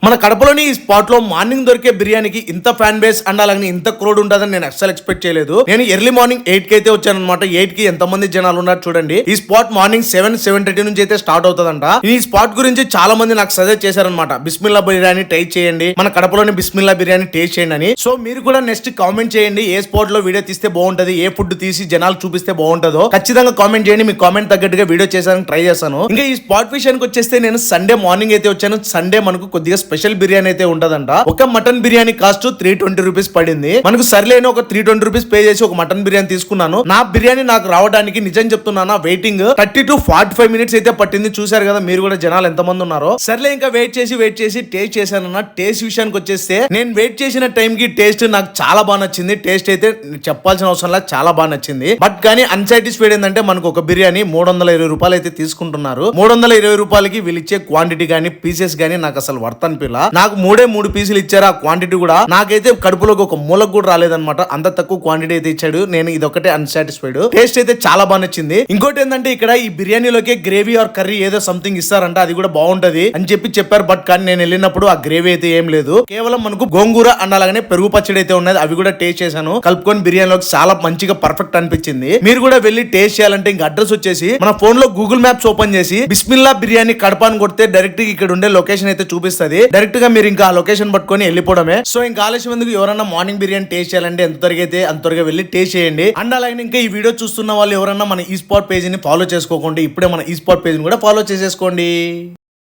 మన కడపలోని ఈ స్పాట్ లో మార్నింగ్ దొరికే బిర్యానీకి ఇంత ఫ్యాన్ బేస్ అండ్ అలాగే ఇంత క్రౌడ్ ఉంటుందని నేను అస్సలు ఎక్స్పెక్ట్ చేయలేదు. నేను ఎర్లీ మార్నింగ్ 8 కి అయితే వచ్చాను అనమాట. 8 కి ఎంత మంది జనాలు ఉన్నారు చూడండి. ఈ స్పాట్ మార్నింగ్ 7:30 నుంచి అయితే స్టార్ట్ అవుతుందంట. ఈ స్పాట్ గురించి చాలా మంది నాకు సజెస్ట్ చేశారనమాట. బిస్మిల్లా బిర్యానీ ట్రై చేయండి, మన కడపలోని బిస్మిల్లా బిర్యానీ టేస్ట్ చేయండి అని. సో మీరు కూడా నెక్స్ట్ కామెంట్ చేయండి, ఏ స్పాట్ లో వీడియో తీస్తే బాగుంటది, ఏ ఫుడ్ తీసి జనాలు చూపిస్తే బాగుంటుందో ఖచ్చితంగా కామెంట్ చేయండి. మీ కామెంట్ తగ్గట్టుగా వీడియో చేసానికి ట్రై చేస్తాను. ఇంకా ఈ స్పాట్ విషయానికి వచ్చేస్తే నేను సండే మార్నింగ్ అయితే వచ్చాను. సండే మనకు కొద్దిగా స్పెషల్ బిర్యానీ అయితే ఉంటదంట. ఒక మటన్ బిర్యానీ కాస్ట్ 320 రూపీస్ పడింది. మనకు సర్లేని ఒక 320 రూపీస్ పే చేసి ఒక మటన్ బిర్యానీ తీసుకున్నాను. నా బిర్యానీ నాకు రావడానికి నిజం చెప్తున్నానా వెయిటింగ్ 30 to 45 మినిట్స్ అయితే పట్టింది. చూసారు కదా మీరు కూడా జనాలు ఎంత మంది ఉన్నారో. సర్లే ఇంకా వెయిట్ చేసి టేస్ట్ చేశానన్న. టేస్ట్ విషయానికి వచ్చేస్తే నేను వెయిట్ చేసిన టైం కి టేస్ట్ నాకు చాలా బాగా నచ్చింది. టేస్ట్ అయితే చెప్పాల్సిన అవసరం లేదు, చాలా బాగా నచ్చింది. బట్ కానీ అన్సాటిస్ఫైడ్ ఏంటంటే మనకు ఒక బిర్యానీ 320 రూపాయలు అయితే తీసుకుంటున్నారు. 320 రూపాయలకి వీళ్ళు ఇచ్చే క్వాంటిటీ గానీ పీసెస్ గానీ నాకు అసలు వర్త్ అనిపిలా. నాకు 3 పీసులు ఇచ్చారు. ఆ క్వాంటిటీ కూడా నాకైతే కడుపులోకి ఒక మూలకు కూడా రాలేదన్నమాట. అంత తక్కువ క్వాంటిటీ అయితే ఇచ్చాడు. నేను ఇదొకటే అన్సాటిస్ఫైడ్. టేస్ట్ అయితే చాలా బాగా నచ్చింది. ఇంకోటి ఏంటంటే ఇక్కడ ఈ బిర్యానీలోకి గ్రేవీ ఆర్ కర్రీ ఏదో సంథింగ్ ఇస్తారంట, అది కూడా బాగుంటది అని చెప్పారు. బట్ కానీ నేను వెళ్ళినప్పుడు ఆ గ్రేవీ అయితే ఏం లేదు. కేవలం మనకు గోంగూర అండ్ అలాగే పెరుగు పచ్చడి అయితే ఉన్నది. అవి కూడా టేస్ట్ చేశాను. కలుపుకొని బిర్యానీలోకి చాలా మంచిగా పర్ఫెక్ట్ అనిపించింది. మీరు కూడా వెళ్ళి టేస్ట్ చేయాలంటే ఇంకా అడ్రస్ వచ్చేసి మన ఫోన్ లో గూగుల్ మ్యాప్స్ ఓపెన్ చేసి బిస్మిల్లా బిర్యానీ కడప అని కొడితే డైరెక్ట్ ఇక్కడ ఉండే లొకేషన్ అయితే చూపిస్తుంది. డైరెక్ట్ గా మీరు ఇంకా ఆ లొకేషన్ పట్టుకొని వెళ్ళిపోవడమే. సో ఇంకా ఆలస్యం ఎందుకు, ఎవరన్నా మార్నింగ్ బిర్యానీ టేస్ట్ చేయాలంటే ఎంత త్వరగా అయితే అంత త్వరగా వెళ్ళి టేస్ట్ చేయండి. అండ్ అలాగే ఇంకా ఈ వీడియో చూస్తున్న వాళ్ళు ఎవరన్నా మన ఈ స్పాట్ పేజ్ ని ఫాలో చేసుకోకండి. ఇప్పుడే మన ఈ స్పాట్ పేజ్ ని కూడా ఫాలో చేసేసుకోండి.